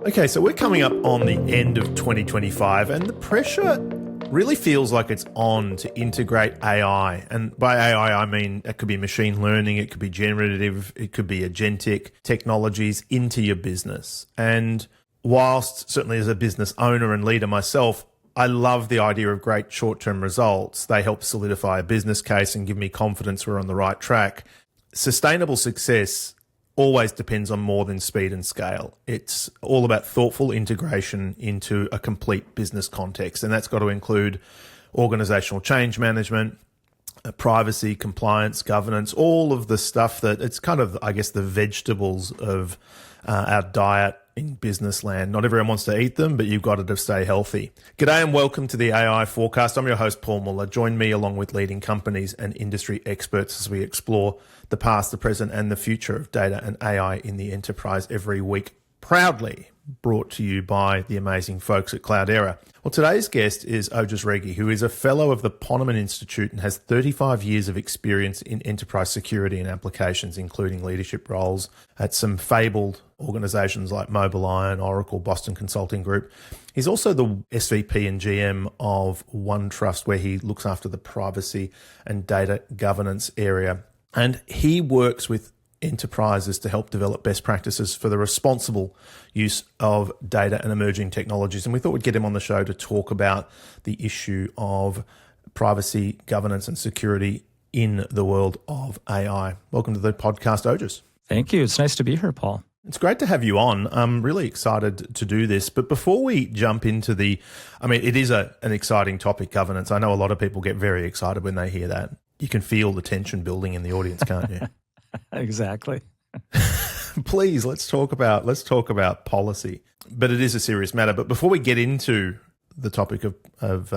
Okay, so we're coming up on the end of 2025 and the pressure really feels like it's on to integrate AI. And by AI, I mean it could be machine learning, it could be generative, it could be agentic technologies into your business. And whilst certainly as a business owner and leader myself, I love the idea of great short-term results. They help solidify a business case and give me confidence we're on the right track. Sustainable success always depends on more than speed and scale. It's all about thoughtful integration into a complete business context, and that's got to include organizational change management, privacy, compliance, governance, all of the stuff that it's kind of, I guess, the vegetables of our diet in business land. Not everyone wants to eat them, but you've got to stay healthy. G'day and welcome to the AI Forecast. I'm your host, Paul Muller. Join me along with leading companies and industry experts as we explore the past, the present, and the future of data and AI in the enterprise every week. Proudly brought to you by the amazing folks at Cloudera. Well, today's guest is Ojas Rege, who is a fellow of the Ponemon Institute and has 35 years of experience in enterprise security and applications, including leadership roles at some fabled organizations like Mobilion, Oracle, Boston Consulting Group. He's also the SVP and GM of OneTrust, where he looks after the privacy and data governance area. And he works with enterprises to help develop best practices for the responsible use of data and emerging technologies. And we thought we'd get him on the show to talk about the issue of privacy, governance, and security in the world of AI. Welcome to the podcast, Ojas. Thank you. It's nice to be here, Paul. It's great to have you on. I'm really excited to do this. But before we jump into it is an exciting topic, governance. I know a lot of people get very excited when they hear that. You can feel the tension building in the audience, can't you? Exactly. Please, let's talk about policy. But it is a serious matter. But before we get into the topic of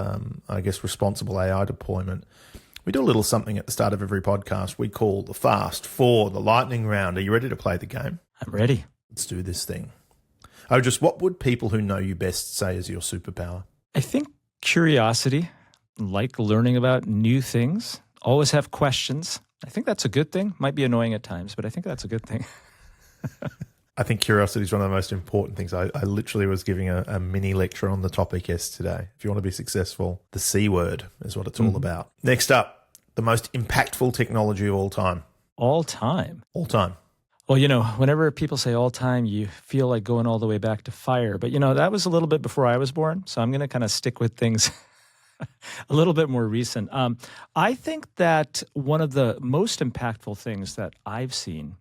I guess, responsible AI deployment, we do a little something at the start of every podcast we call the Fast Four, the lightning round. Are you ready to play the game? I'm ready. Let's do this thing. Oh, just what would people who know you best say is your superpower? I think curiosity, like learning about new things, always have questions. I think that's a good thing. Might be annoying at times, but I think that's a good thing. I think curiosity is one of the most important things. I literally was giving a mini lecture on the topic yesterday. If you want to be successful, the C word is what it's all about. Next up, the most impactful technology of all time. All time? All time. Well, whenever people say all time, you feel like going all the way back to fire. But, that was a little bit before I was born. So I'm going to kind of stick with things a little bit more recent. I think that one of the most impactful things that I've seen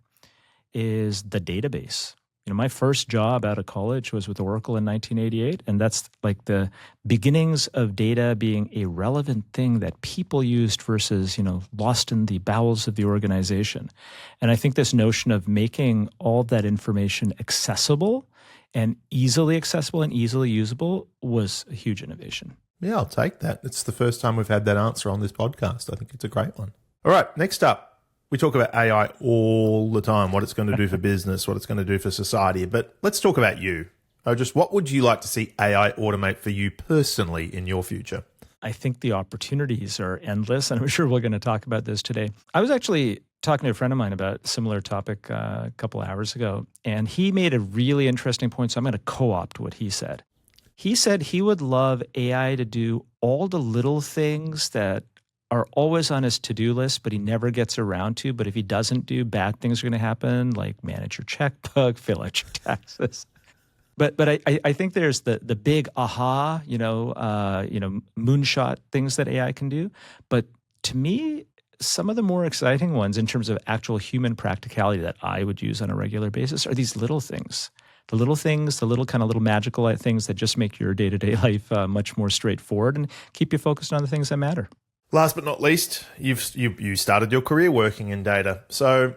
is the database. My first job out of college was with Oracle in 1988, and that's like the beginnings of data being a relevant thing that people used versus, lost in the bowels of the organization. And I think this notion of making all that information accessible and easily usable was a huge innovation. Yeah, I'll take that. It's the first time we've had that answer on this podcast. I think it's a great one. All right, next up. We talk about AI all the time, what it's going to do for business, what it's going to do for society. But let's talk about you. Just what would you like to see AI automate for you personally in your future? I think the opportunities are endless, and I'm sure we're going to talk about this today. I was actually talking to a friend of mine about a similar topic a couple of hours ago, and he made a really interesting point, so I'm going to co-opt what he said. He said he would love AI to do all the little things that are always on his to-do list, but he never gets around to. But if he doesn't do, bad things are going to happen, like manage your checkbook, fill out your taxes. But I think there's the big aha, moonshot things that AI can do. But to me, some of the more exciting ones in terms of actual human practicality that I would use on a regular basis are these little things. The little things, the little magical things that just make your day-to-day life much more straightforward and keep you focused on the things that matter. Last but not least, you started your career working in data. So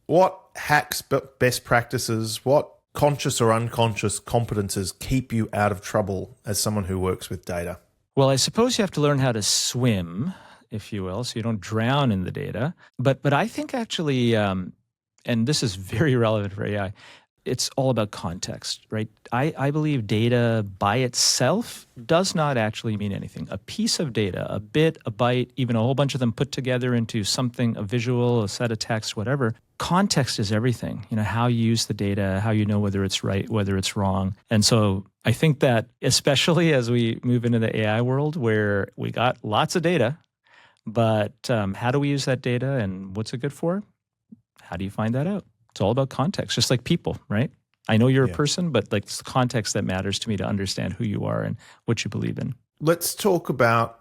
what hacks, best practices, what conscious or unconscious competences keep you out of trouble as someone who works with data? Well, I suppose you have to learn how to swim, if you will, so you don't drown in the data. But I think actually, and this is very relevant for AI, it's all about context, right? I believe data by itself does not actually mean anything. A piece of data, a bit, a byte, even a whole bunch of them put together into something, a visual, a set of text, whatever. Context is everything. How you use the data, how you know whether it's right, whether it's wrong. And so I think that especially as we move into the AI world where we got lots of data, but how do we use that data and what's it good for? How do you find that out? It's all about context, just like people, right? I know you're a person, but like it's the context that matters to me to understand who you are and what you believe in. Let's talk about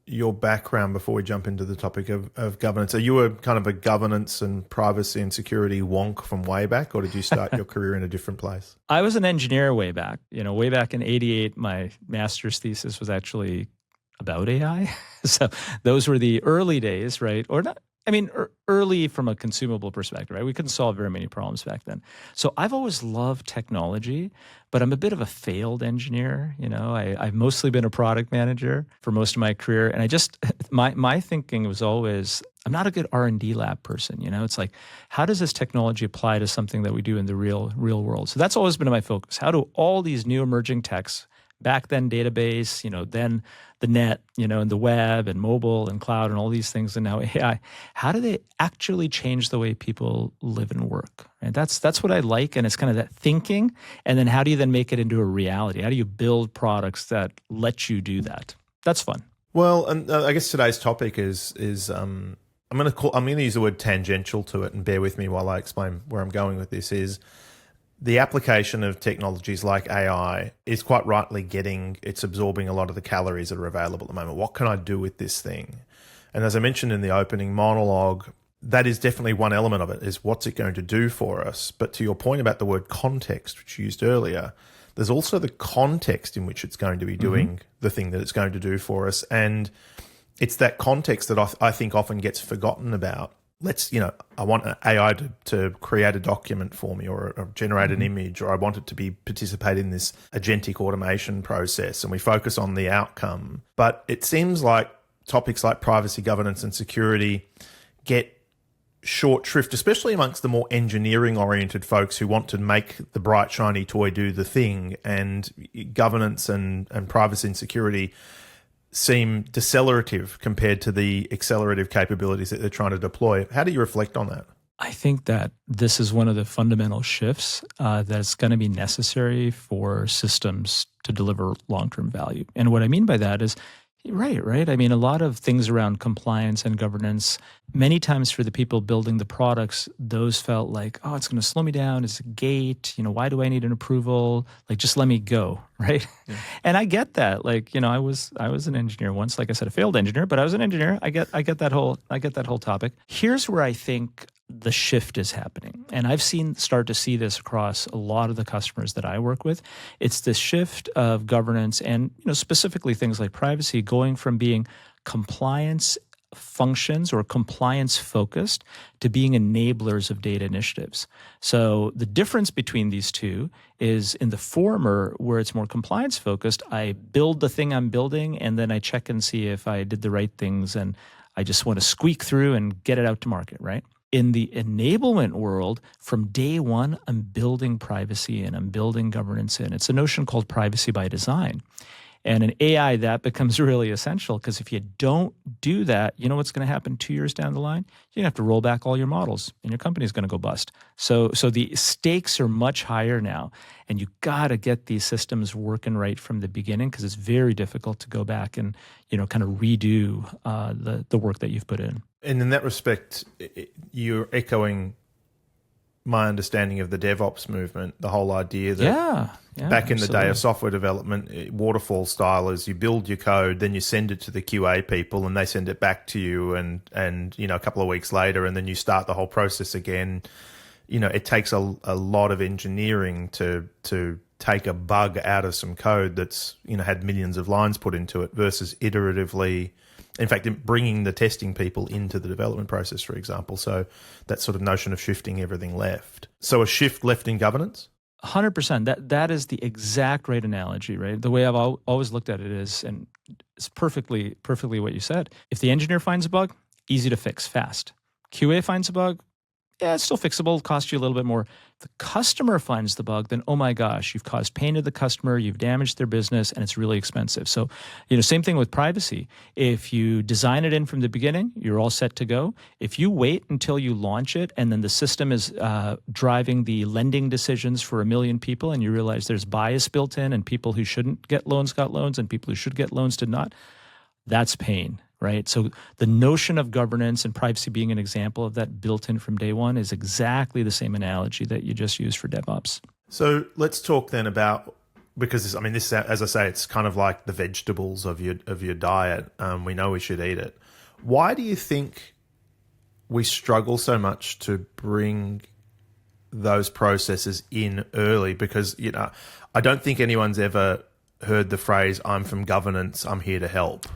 your background before we jump into the topic of governance. Are you a kind of a governance and privacy and security wonk from way back, or did you start your career in a different place? I was an engineer way back. Way back in '88, my master's thesis was actually about AI. So those were the early days, right? Or not. I mean, early from a consumable perspective, right? We couldn't solve very many problems back then. So I've always loved technology, but I'm a bit of a failed engineer. I've mostly been a product manager for most of my career. And my thinking was always, I'm not a good R&D lab person. It's like, how does this technology apply to something that we do in the real world? So that's always been my focus. How do all these new emerging techs, back then database, then the net, and the web and mobile and cloud and all these things, and now AI, how do they actually change the way people live and work? And that's what I like. And it's kind of that thinking. And then how do you then make it into a reality? How do you build products that let you do that? That's fun. Well, and I guess today's topic is I'm going to use the word tangential to it, and bear with me while I explain where I'm going with this. Is the application of technologies like AI is quite rightly it's absorbing a lot of the calories that are available at the moment. What can I do with this thing? And as I mentioned in the opening monologue, that is definitely one element of it, is what's it going to do for us? But to your point about the word context, which you used earlier, there's also the context in which it's going to be doing the thing that it's going to do for us. And it's that context that I think often gets forgotten about. I want an AI to create a document for me, or generate an image, or I want it to participate in this agentic automation process, and we focus on the outcome. But it seems like topics like privacy, governance, and security get short shrift, especially amongst the more engineering-oriented folks who want to make the bright, shiny toy do the thing, and governance and privacy and security seem decelerative compared to the accelerative capabilities that they're trying to deploy. How do you reflect on that? I think that this is one of the fundamental shifts that's going to be necessary for systems to deliver long-term value. And what I mean by that is, right? I mean, a lot of things around compliance and governance, many times for the people building the products, those felt like, oh, it's going to slow me down. It's a gate. Why do I need an approval? Like, just let me go, right? Yeah. And I get that. Like, I was an engineer once. Like I said, a failed engineer, but I was an engineer. I get that whole topic. Here's where I think the shift is happening. And I've start to see this across a lot of the customers that I work with. It's the shift of governance and, specifically things like privacy going from being compliance functions or compliance focused to being enablers of data initiatives. So the difference between these two is in the former, where it's more compliance focused, I build the thing I'm building and then I check and see if I did the right things, and I just want to squeak through and get it out to market, right? In the enablement world, from day one, I'm building privacy and I'm building governance in. It's a notion called privacy by design. And in AI, that becomes really essential, because if you don't do that, you know what's going to happen 2 years down the line? You're going to have to roll back all your models and your company's going to go bust. So the stakes are much higher now, and you got to get these systems working right from the beginning, because it's very difficult to go back and, kind of redo the work that you've put in. And in that respect, you're echoing my understanding of the DevOps movement, the whole idea that back in the day of software development, waterfall style is you build your code, then you send it to the QA people and they send it back to you, and a couple of weeks later, and then you start the whole process again. It takes a lot of engineering to take a bug out of some code that's had millions of lines put into it, versus iteratively. In fact, bringing the testing people into the development process, for example. So that sort of notion of shifting everything left. So a shift left in governance? 100%. That is the exact right analogy, right? The way I've always looked at it is, and it's perfectly what you said. If the engineer finds a bug, easy to fix, fast. QA finds a bug, yeah, it's still fixable, cost you a little bit more. If the customer finds the bug, then oh my gosh, you've caused pain to the customer, you've damaged their business, and it's really expensive. So, same thing with privacy. If you design it in from the beginning, you're all set to go. If you wait until you launch it and then the system is driving the lending decisions for 1 million people and you realize there's bias built in and people who shouldn't get loans got loans and people who should get loans did not, that's pain. Right. So the notion of governance and privacy being an example of that built in from day one is exactly the same analogy that you just used for DevOps. So let's talk then about, because this, as I say, it's kind of like the vegetables of your diet. We know we should eat it. Why do you think we struggle so much to bring those processes in early? Because, I don't think anyone's ever heard the phrase, I'm from governance, I'm here to help.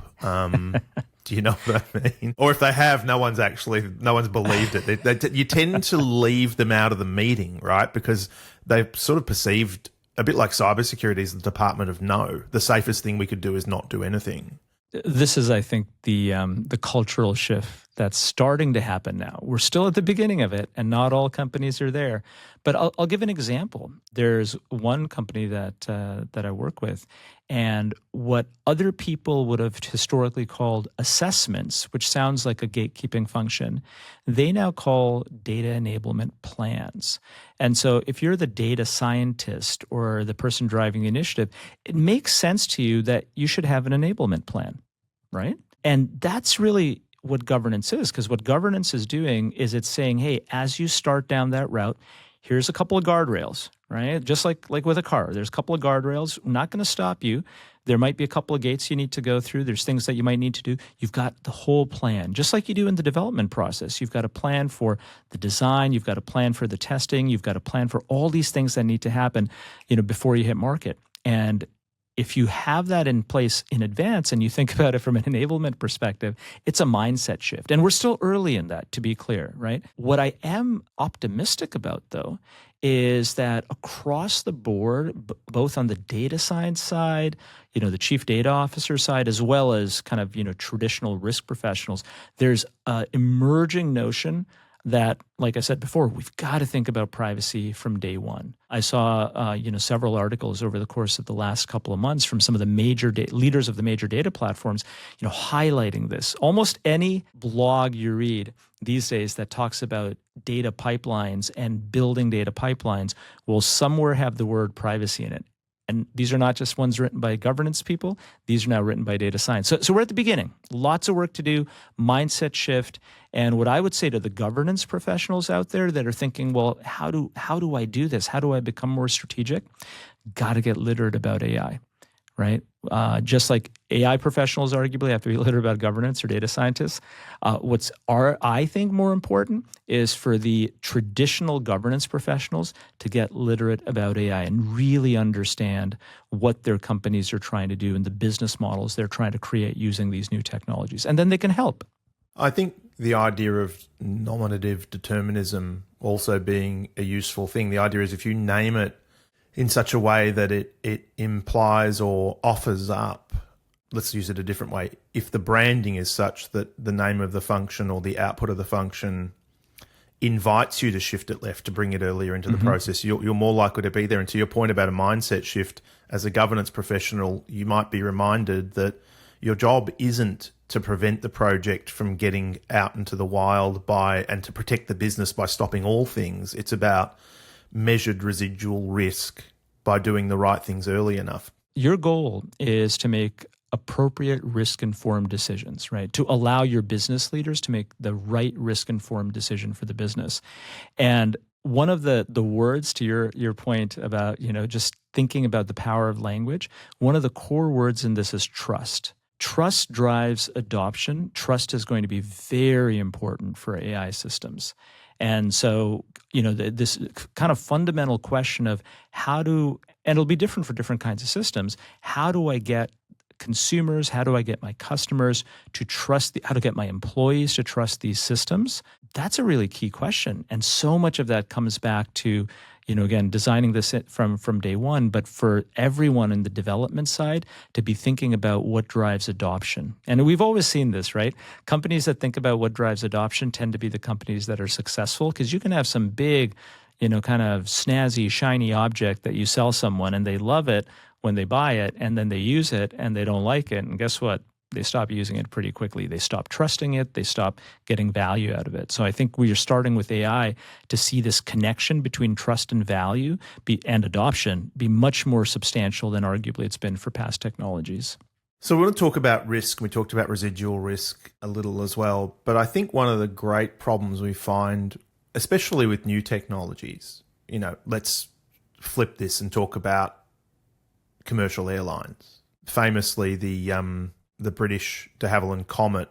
Do you know what I mean? Or if they have, no one's believed it. You tend to leave them out of the meeting, right? Because they've sort of perceived, a bit like cybersecurity is the department of no. The safest thing we could do is not do anything. This is, I think, the cultural shift that's starting to happen now. We're still at the beginning of it, and not all companies are there. But I'll give an example. There's one company that I work with, and what other people would have historically called assessments, which sounds like a gatekeeping function, they now call data enablement plans. And so if you're the data scientist or the person driving the initiative, it makes sense to you that you should have an enablement plan, right? And that's really what governance is, because what governance is doing is it's saying, hey, as you start down that route, here's a couple of guardrails, right? Just like with a car, there's a couple of guardrails, not going to stop you. There might be a couple of gates you need to go through. There's things that you might need to do. You've got the whole plan, just like you do in the development process. You've got a plan for the design. You've got a plan for the testing. You've got a plan for all these things that need to happen, before you hit market. And if you have that in place in advance and you think about it from an enablement perspective, it's a mindset shift. And we're still early in that, to be clear, right? What I am optimistic about, though, is that across the board, both on the data science side, the chief data officer side, as well as kind of, traditional risk professionals, there's an emerging notion that, like I said before, we've got to think about privacy from day one. I saw, several articles over the course of the last couple of months from some of the major leaders of the major data platforms, highlighting this. Almost any blog you read these days that talks about data pipelines and building data pipelines will somewhere have the word privacy in it. And these are not just ones written by governance people. These are now written by data science. So we're at the beginning. Lots of work to do, mindset shift. And what I would say to the governance professionals out there that are thinking, well, how do I do this? How do I become more strategic? Got to get literate about AI, right? Just like AI professionals arguably have to be literate about governance or data scientists. I think more important is for the traditional governance professionals to get literate about AI and really understand what their companies are trying to do and the business models they're trying to create using these new technologies. And then they can help. I think the idea of nominative determinism also being a useful thing. The idea is if you name it in such a way that it implies or offers up, let's use it a different way, if the branding is such that the name of the function or the output of the function invites you to shift it left, to bring it earlier into the process, you're more likely to be there. And to your point about a mindset shift, as a governance professional, you might be reminded that your job isn't to prevent the project from getting out into the wild and to protect the business by stopping all things. It's about measured residual risk by doing the right things early enough. Your goal is to make appropriate risk-informed decisions, right? To allow your business leaders to make the right risk-informed decision for the business. And one of the words to your point about, just thinking about the power of language, one of the core words in this is trust. Trust drives adoption. Trust is going to be very important for AI systems. And so, this kind of fundamental question of and it'll be different for different kinds of systems, how do I get consumers, how do I get my customers to trust, how to get my employees to trust these systems? That's a really key question. And so much of that comes back to, again, designing this from day one, but for everyone in the development side to be thinking about what drives adoption. And we've always seen this, right? Companies that think about what drives adoption tend to be the companies that are successful, because you can have some big, kind of snazzy, shiny object that you sell someone and they love it when they buy it, and then they use it and they don't like it. And guess what? They stop using it pretty quickly. They stop trusting it. They stop getting value out of it. So I think we are starting with AI to see this connection between trust and value and adoption be much more substantial than arguably it's been for past technologies. So we want to talk about risk. We talked about residual risk a little as well. But I think one of the great problems we find, especially with new technologies, let's flip this and talk about commercial airlines. Famously, the British de Havilland Comet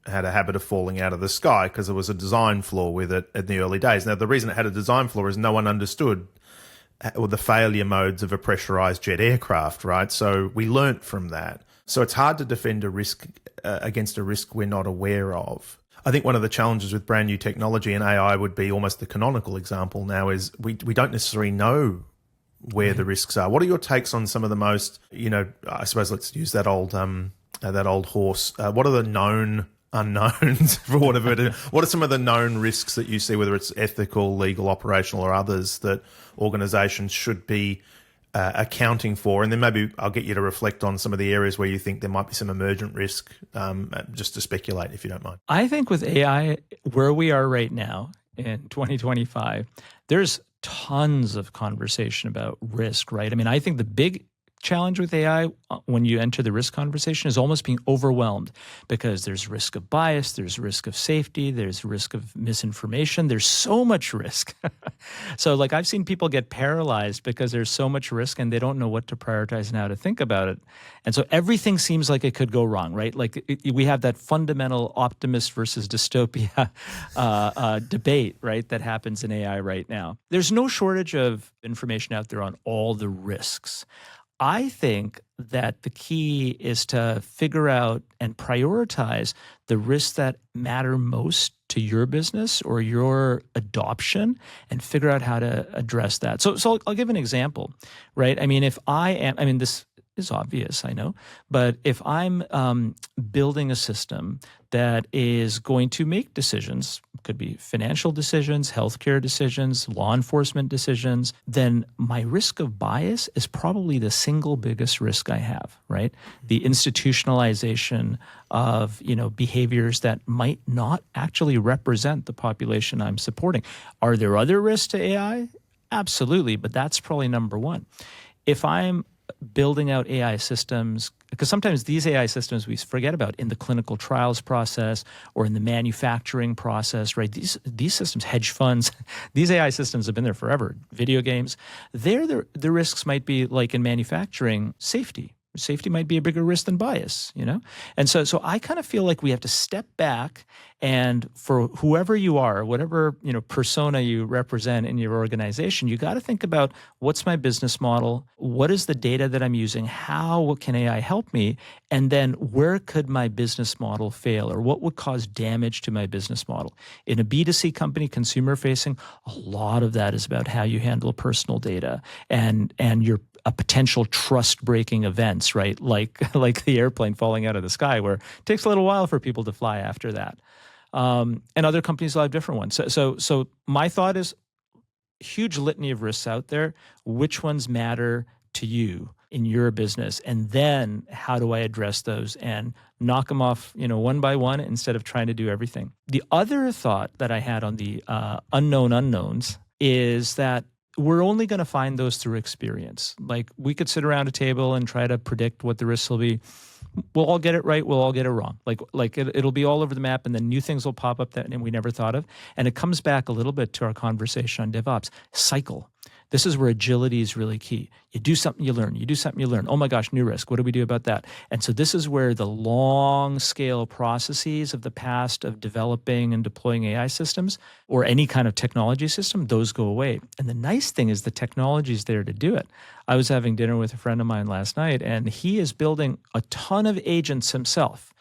had a habit of falling out of the sky because there was a design flaw with it in the early days. Now, the reason it had a design flaw is no one understood the failure modes of a pressurized jet aircraft, right? So we learnt from that. So it's hard to defend a risk against a risk we're not aware of. I think one of the challenges with brand new technology, and AI would be almost the canonical example now, is we don't necessarily know where the risks are. What are your takes on some of the most, I suppose let's use that old horse. What are the known unknowns, for whatever it is? What are some of the known risks that you see, whether it's ethical, legal, operational, or others, that organizations should be accounting for? And then maybe I'll get you to reflect on some of the areas where you think there might be some emergent risk, just to speculate, if you don't mind. I think with AI, where we are right now in 2025, there's tons of conversation about risk, right? I mean, I think the big challenge with AI when you enter the risk conversation is almost being overwhelmed, because there's risk of bias, there's risk of safety, there's risk of misinformation, there's so much risk. So like I've seen people get paralyzed because there's so much risk and they don't know what to prioritize and how to think about it. And so everything seems like it could go wrong, right? Like we have that fundamental optimist versus dystopia debate, right, that happens in AI right now. There's no shortage of information out there on all the risks. I think that the key is to figure out and prioritize the risks that matter most to your business or your adoption, and figure out how to address that. So I'll give an example, right? I mean, this is obvious, I know, but if I'm building a system that is going to make decisions, could be financial decisions, healthcare decisions, law enforcement decisions, then my risk of bias is probably the single biggest risk I have, right? The institutionalization of, behaviors that might not actually represent the population I'm supporting. Are there other risks to AI? Absolutely, but that's probably number one. If I'm building out AI systems, because sometimes these AI systems we forget about in the clinical trials process or in the manufacturing process, right? These systems, hedge funds, these AI systems have been there forever. Video games, the risks might be like in manufacturing, safety. Safety might be a bigger risk than bias, And so I kind of feel like we have to step back, and for whoever you are, whatever, persona you represent in your organization, you got to think about, what's my business model? What is the data that I'm using? How can AI help me? And then where could my business model fail, or what would cause damage to my business model? In a B2C company, consumer facing, a lot of that is about how you handle personal data and your potential trust-breaking events, right? Like the airplane falling out of the sky, where it takes a little while for people to fly after that. And other companies will have different ones. So my thought is, huge litany of risks out there. Which ones matter to you in your business? And then how do I address those and knock them off, one by one, instead of trying to do everything? The other thought that I had on the unknown unknowns is that we're only going to find those through experience. Like, we could sit around a table and try to predict what the risks will be. We'll all get it right. We'll all get it wrong. It'll be all over the map, and then new things will pop up that we never thought of. And it comes back a little bit to our conversation on DevOps. Cycle. This is where agility is really key. You do something, you learn. You do something, you learn. Oh my gosh, new risk. What do we do about that? And so this is where the long-scale processes of the past of developing and deploying AI systems or any kind of technology system, those go away. And the nice thing is the technology is there to do it. I was having dinner with a friend of mine last night, and he is building a ton of agents himself,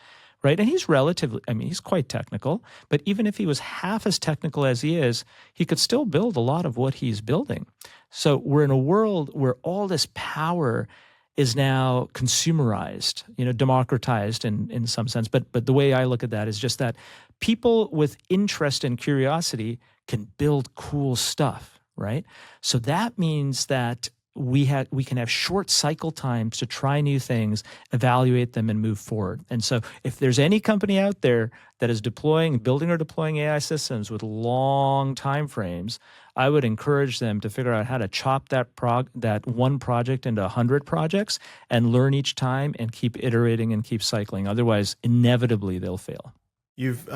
right? And he's relatively, I mean, he's quite technical, but even if he was half as technical as he is, he could still build a lot of what he's building. So we're in a world where all this power is now consumerized, democratized in some sense. But the way I look at that is just that people with interest and curiosity can build cool stuff, right? So that means that we can have short cycle times to try new things, evaluate them, and move forward. And so if there's any company out there that is building or deploying AI systems with long time frames, I would encourage them to figure out how to chop that one project into 100 projects and learn each time and keep iterating and keep cycling. Otherwise, inevitably, they'll fail. You've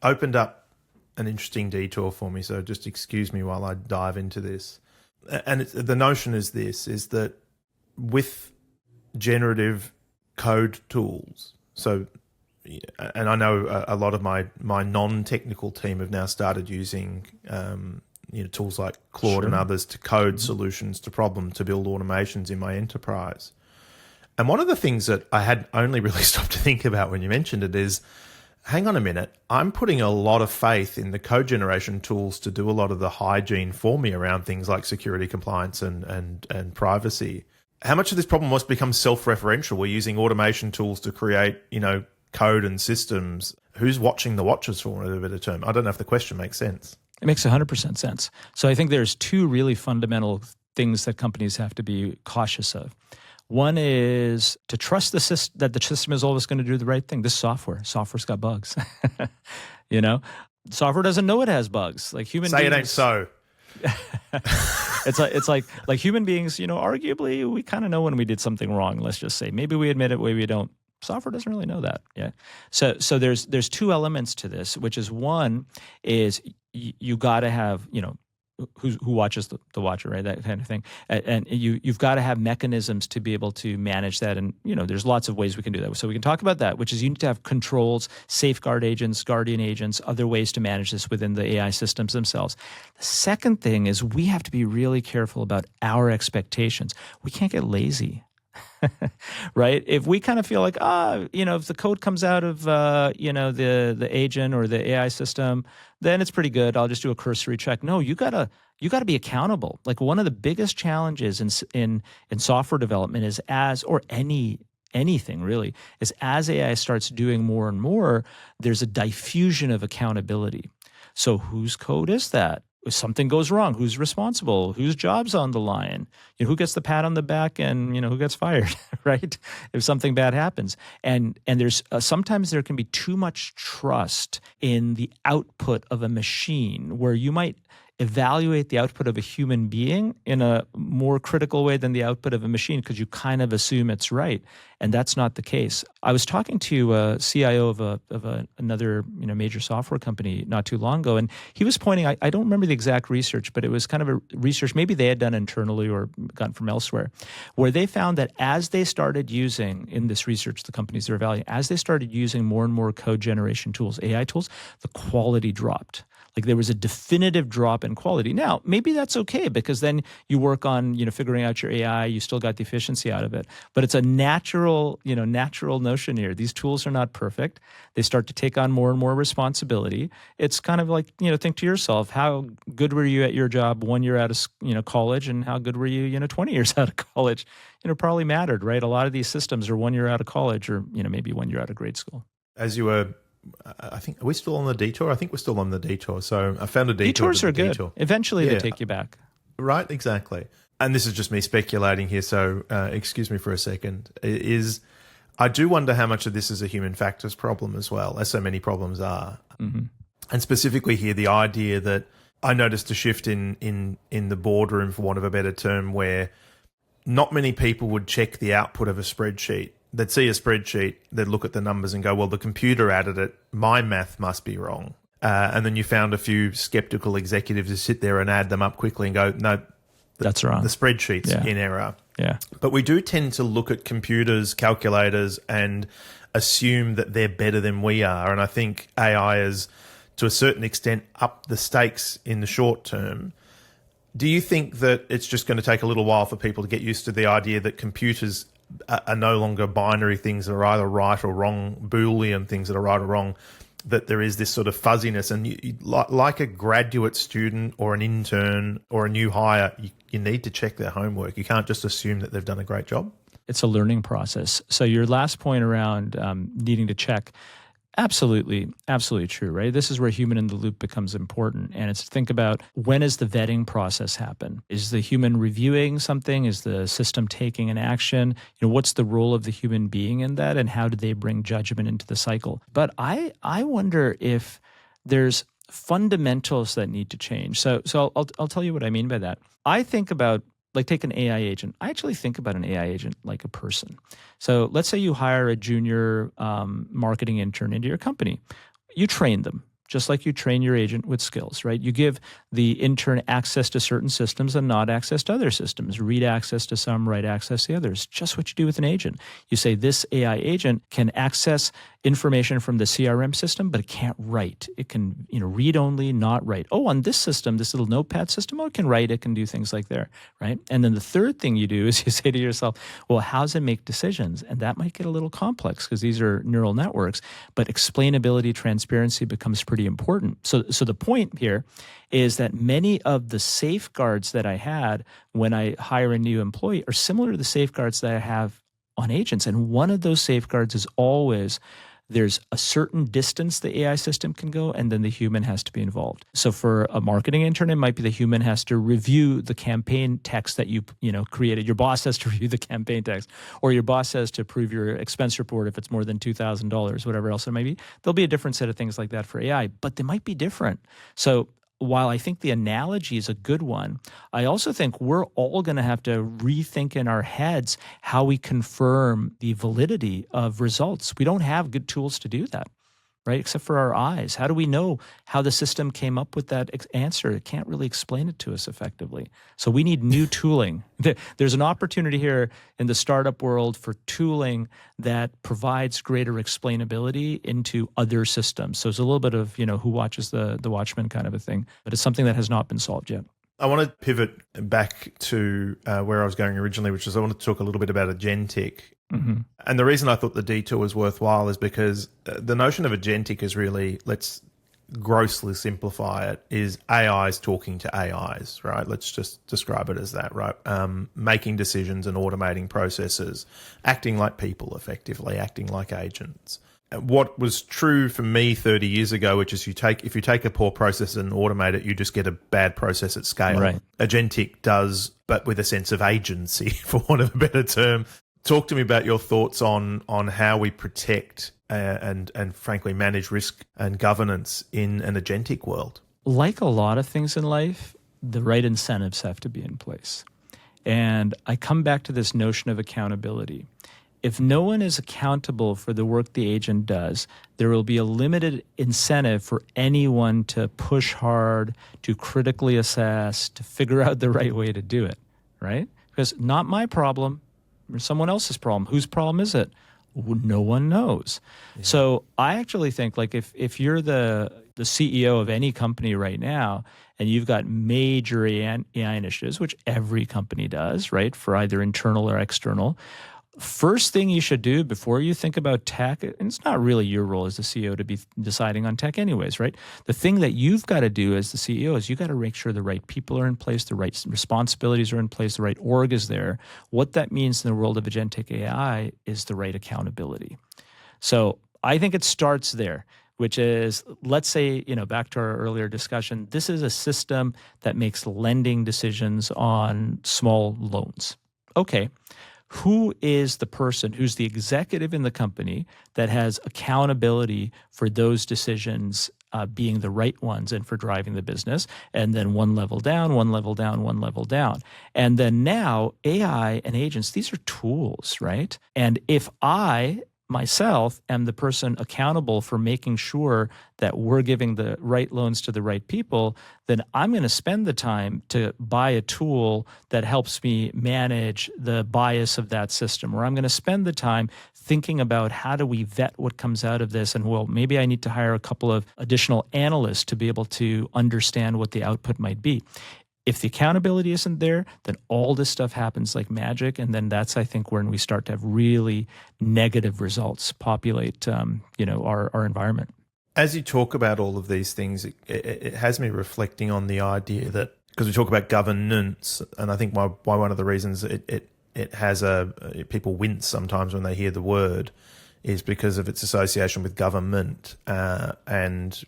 opened up an interesting detour for me, so just excuse me while I dive into this. And the notion is that with generative code tools, so, and I know a lot of my non-technical team have now started using tools like Claude and others to code solutions to build automations in my enterprise. And one of the things that I had only really stopped to think about when you mentioned it is, hang on a minute, I'm putting a lot of faith in the code generation tools to do a lot of the hygiene for me around things like security, compliance, and privacy. How much of this problem must become self-referential? We're using automation tools to create, code and systems. Who's watching the watchers, for want of a better term? I don't know if the question makes sense. It makes 100% sense. So I think there's two really fundamental things that companies have to be cautious of. One is to trust that the system is always going to do the right thing. This software's got bugs. Software doesn't know it has bugs. Like human beings. Say it ain't so. It's like human beings. Arguably, we kind of know when we did something wrong. Let's just say maybe we admit it, maybe we don't. Software doesn't really know that. Yeah. So there's two elements to this, which is one is you got to have who watches the watcher, right? That kind of thing. And you've got to have mechanisms to be able to manage that. And, there's lots of ways we can do that. So we can talk about that, which is you need to have controls, safeguard agents, guardian agents, other ways to manage this within the AI systems themselves. The second thing is we have to be really careful about our expectations. We can't get lazy. Right? If we kind of feel like, if the code comes out of, the agent or the AI system, then it's pretty good. I'll just do a cursory check. No, you gotta be accountable. Like one of the biggest challenges in software development is anything really, is as AI starts doing more and more, there's a diffusion of accountability. So whose code is that? If something goes wrong, who's responsible? Whose job's on the line? Who gets the pat on the back and who gets fired, right? If something bad happens. And there's sometimes there can be too much trust in the output of a machine where you might evaluate the output of a human being in a more critical way than the output of a machine because you kind of assume it's right. And that's not the case. I was talking to a CIO of another major software company not too long ago, and he was pointing, I don't remember the exact research, but it was kind of a research maybe they had done internally or gotten from elsewhere, where they found that as they started using, in this research, the companies they're evaluating, as they started using more and more code generation tools, AI tools, the quality dropped. Like there was a definitive drop in quality. Now, maybe that's okay because then you work on, figuring out your AI, you still got the efficiency out of it. But it's a natural notion here. These tools are not perfect. They start to take on more and more responsibility. It's kind of like, think to yourself, how good were you at your job 1 year out of, college, and how good were you, 20 years out of college? Probably mattered, right? A lot of these systems are 1 year out of college or, maybe 1 year out of grade school. As you were, I think, are we still on the detour? I think we're still on the detour. So I found a detour. Detours are good. Detour. Eventually they take you back. Right, exactly. And this is just me speculating here, so excuse me for a second. I do wonder how much of this is a human factors problem as well, as so many problems are. Mm-hmm. And specifically here, the idea that I noticed a shift in the boardroom, for want of a better term, where not many people would check the output of a spreadsheet. They'd see a spreadsheet, they'd look at the numbers and go, well, the computer added it, my math must be wrong. And then you found a few skeptical executives who sit there and add them up quickly and go, no, that's wrong. The spreadsheet's in error. Yeah. But we do tend to look at computers, calculators, and assume that they're better than we are. And I think AI has, to a certain extent, upped the stakes in the short term. Do you think that it's just going to take a little while for people to get used to the idea that computers are no longer binary things that are either right or wrong, Boolean things that are right or wrong, that there is this sort of fuzziness. And like a graduate student or an intern or a new hire, you need to check their homework. You can't just assume that they've done a great job. It's a learning process. So your last point around needing to check, absolutely true, right? This is where human in the loop becomes important. And it's to think about, when does the vetting process happen? Is the human reviewing something? Is the system taking an action? What's the role of the human being in that? And how do they bring judgment into the cycle? But I wonder if there's fundamentals that need to change. So I'll tell you what I mean by that. I think about, like, take an AI agent. I actually think about an AI agent like a person. So let's say you hire a junior marketing intern into your company. You train them, just like you train your agent with skills, right? You give the intern access to certain systems and not access to other systems. Read access to some, write access to others. Just what you do with an agent. You say this AI agent can access information from the CRM system, but it can't write. It can, read only, not write. Oh, on this system, this little notepad system, it can write, it can do things like there, right? And then the third thing you do is you say to yourself, well, how does it make decisions? And that might get a little complex because these are neural networks, but explainability, transparency becomes pretty important. So the point here is that many of the safeguards that I had when I hire a new employee are similar to the safeguards that I have on agents. And one of those safeguards is always there's a certain distance the AI system can go, and then the human has to be involved. So for a marketing intern, it might be the human has to review the campaign text that you created. Your boss has to review the campaign text, or your boss has to approve your expense report if it's more than $2,000, whatever else it might be. There'll be a different set of things like that for AI, but they might be different. So while I think the analogy is a good one, I also think we're all going to have to rethink in our heads how we confirm the validity of results. We don't have good tools to do that, right? Except for our eyes. How do we know how the system came up with that answer? It can't really explain it to us effectively. So we need new tooling. There's an opportunity here in the startup world for tooling that provides greater explainability into other systems. So it's a little bit of, who watches the Watchmen kind of a thing, but it's something that has not been solved yet. I want to pivot back to where I was going originally, which is I want to talk a little bit about Agentic. Mm-hmm. And the reason I thought the detour was worthwhile is because the notion of Agentic is really, let's grossly simplify it, is AIs talking to AIs, right? Let's just describe it as that, right? Making decisions and automating processes, acting like people effectively, acting like agents. What was true for me 30 years ago, which is if you take a poor process and automate it, you just get a bad process at scale. Right. Agentic does, but with a sense of agency, for want of a better term. Talk to me about your thoughts on how we protect and frankly manage risk and governance in an agentic world. Like a lot of things in life, the right incentives have to be in place. And I come back to this notion of accountability. If no one is accountable for the work the agent does, there will be a limited incentive for anyone to push hard, to critically assess, to figure out the right way to do it, right? Because not my problem, or someone else's problem. Whose problem is it? No one knows. Yeah. So I actually think, like, if you're the CEO of any company right now and you've got major AI initiatives, which every company does, right, for either internal or external, first thing you should do before you think about tech, and it's not really your role as the CEO to be deciding on tech anyways, right? The thing that you've got to do as the CEO is you got to make sure the right people are in place, the right responsibilities are in place, the right org is there. What that means in the world of agentic AI is the right accountability. So I think it starts there, which is, let's say, back to our earlier discussion, this is a system that makes lending decisions on small loans. Okay. Who is the person who's the executive in the company that has accountability for those decisions being the right ones and for driving the business? And then one level down, one level down, one level down. And then now AI and agents, these are tools, right? And if I myself am the person accountable for making sure that we're giving the right loans to the right people, then I'm going to spend the time to buy a tool that helps me manage the bias of that system, or I'm going to spend the time thinking about how do we vet what comes out of this, and well, maybe I need to hire a couple of additional analysts to be able to understand what the output might be. If the accountability isn't there, then all this stuff happens like magic. And then that's, I think, when we start to have really negative results populate, our environment. As you talk about all of these things, it has me reflecting on the idea that, because we talk about governance, and I think why one of the reasons it has people wince sometimes when they hear the word is because of its association with government, and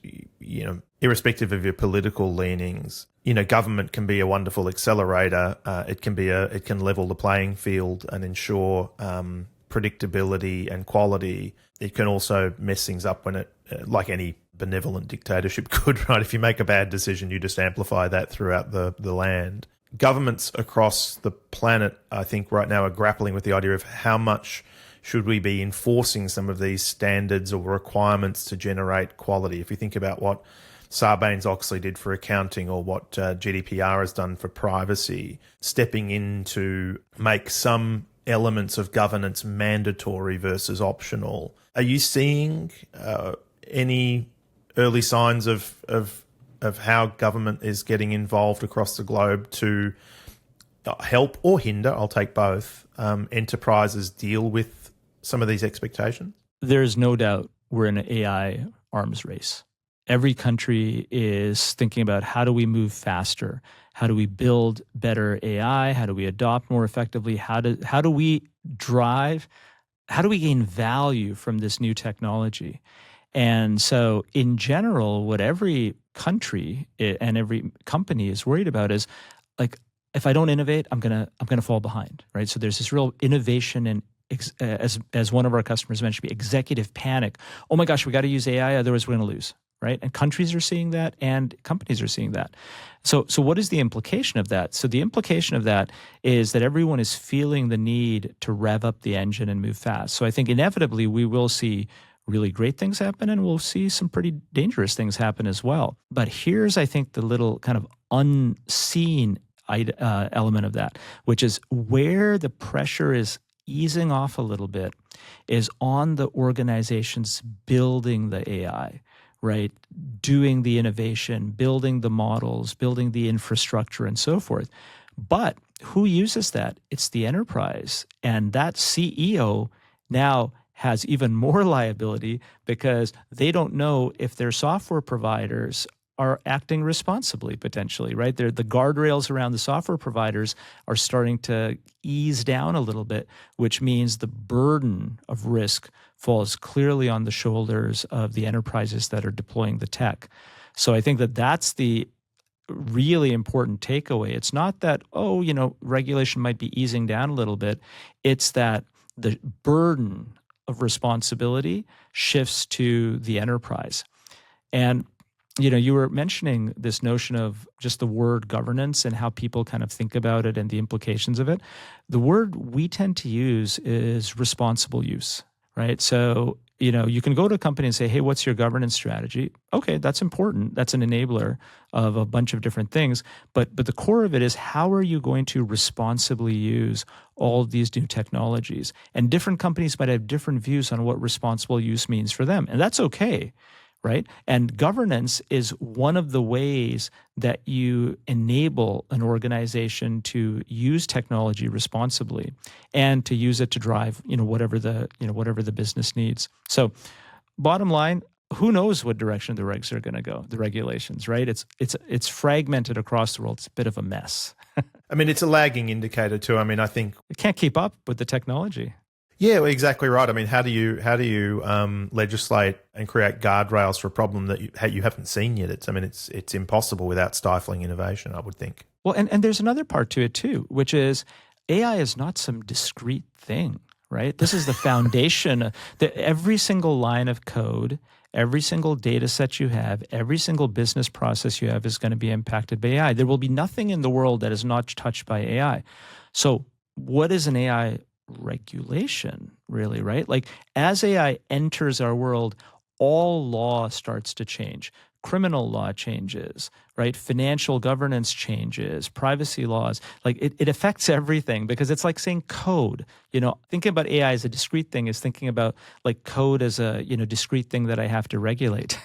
irrespective of your political leanings, government can be a wonderful accelerator. It can level the playing field and ensure predictability and quality. It can also mess things up when it, like any benevolent dictatorship could, right? If you make a bad decision, you just amplify that throughout the land. Governments across the planet, I think, right now are grappling with the idea of how much should we be enforcing some of these standards or requirements to generate quality. If you think about what Sarbanes-Oxley did for accounting, or what GDPR has done for privacy, stepping in to make some elements of governance mandatory versus optional. Are you seeing any early signs of how government is getting involved across the globe to help or hinder, I'll take both, enterprises deal with some of these expectations? There's no doubt we're in an AI arms race. Every country is thinking about, how do we move faster? How do we build better AI? How do we adopt more effectively? How do we gain value from this new technology? And so in general, what every country and every company is worried about is, like, if I don't innovate, I'm gonna fall behind, right? So there's this real innovation and, as one of our customers mentioned, executive panic. Oh my gosh, we got to use AI, otherwise we're going to lose, right? And countries are seeing that, and companies are seeing that. So what is the implication of that? So the implication of that is that everyone is feeling the need to rev up the engine and move fast. So I think inevitably we will see really great things happen, and we'll see some pretty dangerous things happen as well. But here's, I think, the little kind of unseen element of that, which is where the pressure is easing off a little bit, is on the organizations building the AI, right? Doing the innovation, building the models, building the infrastructure, and so forth. But who uses that? It's the enterprise. And that CEO now has even more liability, because they don't know if their software providers are acting responsibly, potentially, right? The guardrails around the software providers are starting to ease down a little bit, which means the burden of risk falls clearly on the shoulders of the enterprises that are deploying the tech. So I think that that's the really important takeaway. It's not that, regulation might be easing down a little bit. It's that the burden of responsibility shifts to the enterprise. And you were mentioning this notion of just the word governance and how people kind of think about it and the implications of it. The word we tend to use is responsible use, right? So, you can go to a company and say, hey, what's your governance strategy? Okay, that's important. That's an enabler of a bunch of different things. But the core of it is, how are you going to responsibly use all of these new technologies? And different companies might have different views on what responsible use means for them. And that's okay. Right? And governance is one of the ways that you enable an organization to use technology responsibly and to use it to drive, whatever the business needs. So bottom line, who knows what direction the regs are going to go, the regulations, right? It's fragmented across the world. It's a bit of a mess. I mean, it's a lagging indicator too. I mean, I think it can't keep up with the technology. Yeah, well, exactly right. I mean, how do you legislate and create guardrails for a problem that you haven't seen yet? It's impossible without stifling innovation, I would think. Well, and there's another part to it too, which is AI is not some discrete thing, right? This is the foundation. Every single line of code, every single data set you have, every single business process you have is going to be impacted by AI. There will be nothing in the world that is not touched by AI. So what is an AI regulation, really, right? Like, as AI enters our world, all law starts to change. Criminal law changes, right? Financial governance changes, privacy laws. Like, it affects everything, because it's like saying code. Thinking about AI as a discrete thing is thinking about like code as a discrete thing that I have to regulate.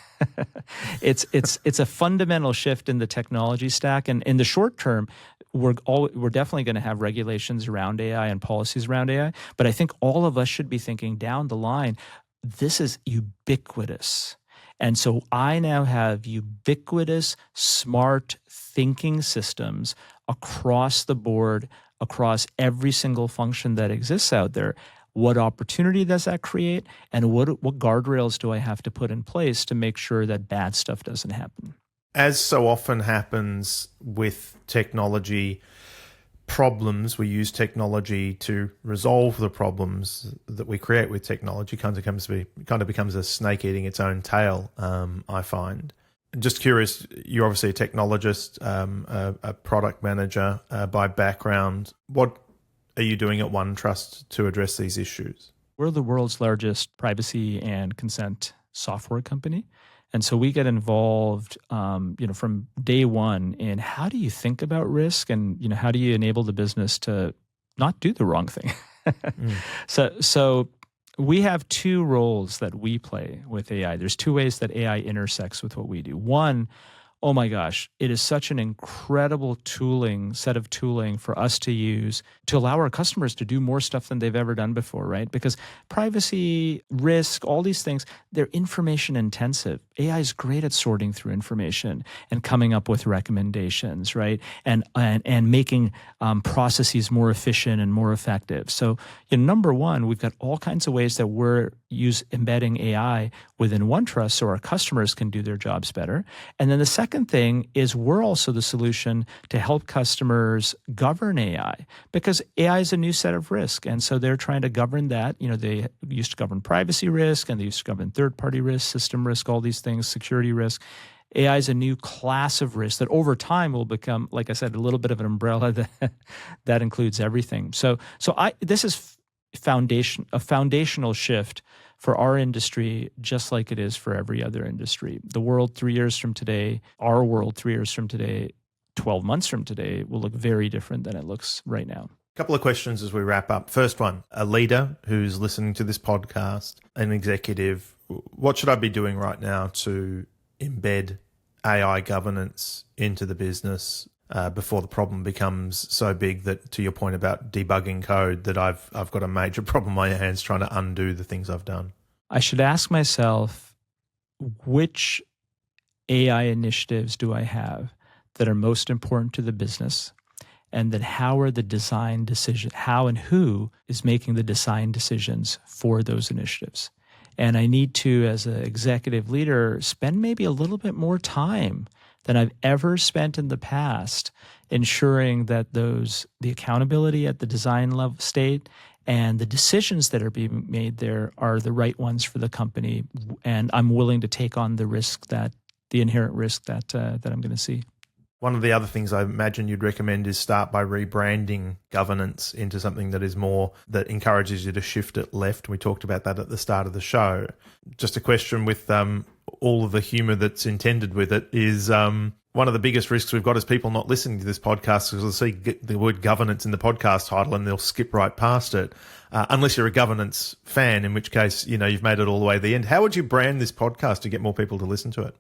It's a fundamental shift in the technology stack, and in the short term, we're definitely going to have regulations around AI and policies around AI. But I think all of us should be thinking down the line, this is ubiquitous. And so I now have ubiquitous, smart thinking systems across the board, across every single function that exists out there. What opportunity does that create? And what guardrails do I have to put in place to make sure that bad stuff doesn't happen? As so often happens with technology problems, we use technology to resolve the problems that we create with technology. Kind of becomes a snake eating its own tail, I find. Just curious, you're obviously a technologist, a product manager by background. What are you doing at OneTrust to address these issues? We're the world's largest privacy and consent software company. And so we get involved, from day one in how do you think about risk and, how do you enable the business to not do the wrong thing? So we have two roles that we play with AI. There's two ways that AI intersects with what we do. One, oh my gosh, it is such an incredible set of tooling for us to use to allow our customers to do more stuff than they've ever done before, right? Because privacy, risk, all these things, they're information intensive. AI is great at sorting through information and coming up with recommendations, right? And making processes more efficient and more effective. So, number one, we've got all kinds of ways that we're embedding AI within OneTrust so our customers can do their jobs better. And then the second thing is we're also the solution to help customers govern AI, because AI is a new set of risk. And so they're trying to govern that. They used to govern privacy risk, and they used to govern third-party risk, system risk, all these things, security risk. AI is a new class of risk that over time will become, like I said, a little bit of an umbrella that includes everything. So this is a foundational shift for our industry, just like it is for every other industry. The world 3 years from today, our world 3 years from today, 12 months from today will look very different than it looks right now. A couple of questions as we wrap up. First one, a leader who's listening to this podcast, an executive, what should I be doing right now to embed AI governance into the business before the problem becomes so big that, to your point about debugging code, that I've got a major problem on my hands trying to undo the things I've done? I should ask myself, which AI initiatives do I have that are most important to the business? And then how are the design decisions, how and who is making the design decisions for those initiatives? And I need to, as an executive leader, spend maybe a little bit more time than I've ever spent in the past, ensuring that the accountability at the design level state and the decisions that are being made there are the right ones for the company. And I'm willing to take on the inherent risk that I'm going to see. One of the other things I imagine you'd recommend is start by rebranding governance into something that is more, that encourages you to shift it left. We talked about that at the start of the show. Just a question with all of the humor that's intended with it is one of the biggest risks we've got is people not listening to this podcast because they'll see the word governance in the podcast title and they'll skip right past it. Unless you're a governance fan, in which case, you've made it all the way to the end. How would you brand this podcast to get more people to listen to it?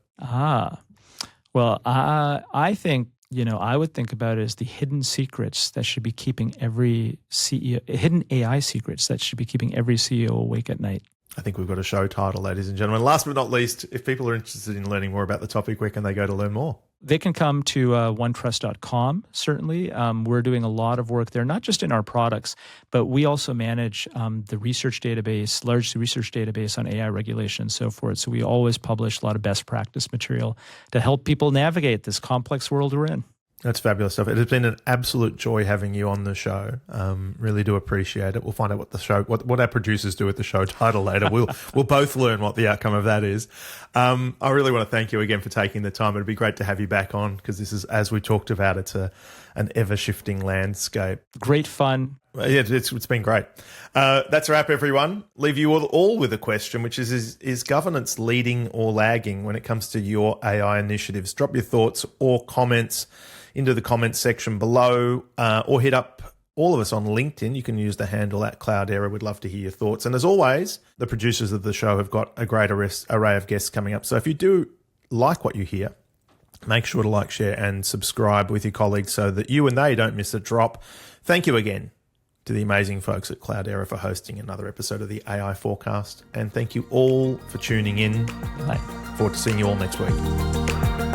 Well, I think, I would think about it as the hidden secrets that should be keeping every CEO, hidden AI secrets that should be keeping every CEO awake at night. I think we've got a show title, ladies and gentlemen. Last but not least, if people are interested in learning more about the topic, where can they go to learn more? They can come to onetrust.com, certainly. We're doing a lot of work there, not just in our products, but we also manage the research database, large research database on AI regulation and so forth. So we always publish a lot of best practice material to help people navigate this complex world we're in. That's fabulous stuff. It has been an absolute joy having you on the show. Really do appreciate it. We'll find out what our producers do with the show title later. We'll both learn what the outcome of that is. I really want to thank you again for taking the time. It'd be great to have you back on because this is, as we talked about, it's an ever-shifting landscape. Great fun. Yeah, it's been great. That's a wrap, everyone. Leave you all with a question, which is governance leading or lagging when it comes to your AI initiatives? Drop your thoughts or comments into the comments section below, or hit up all of us on LinkedIn. You can use the handle at Cloudera. We'd love to hear your thoughts. And as always, the producers of the show have got a great array of guests coming up. So if you do like what you hear, make sure to like, share, and subscribe with your colleagues so that you and they don't miss a drop. Thank you again to the amazing folks at Cloudera for hosting another episode of the AI Forecast. And thank you all for tuning in. Bye. Forward to seeing you all next week.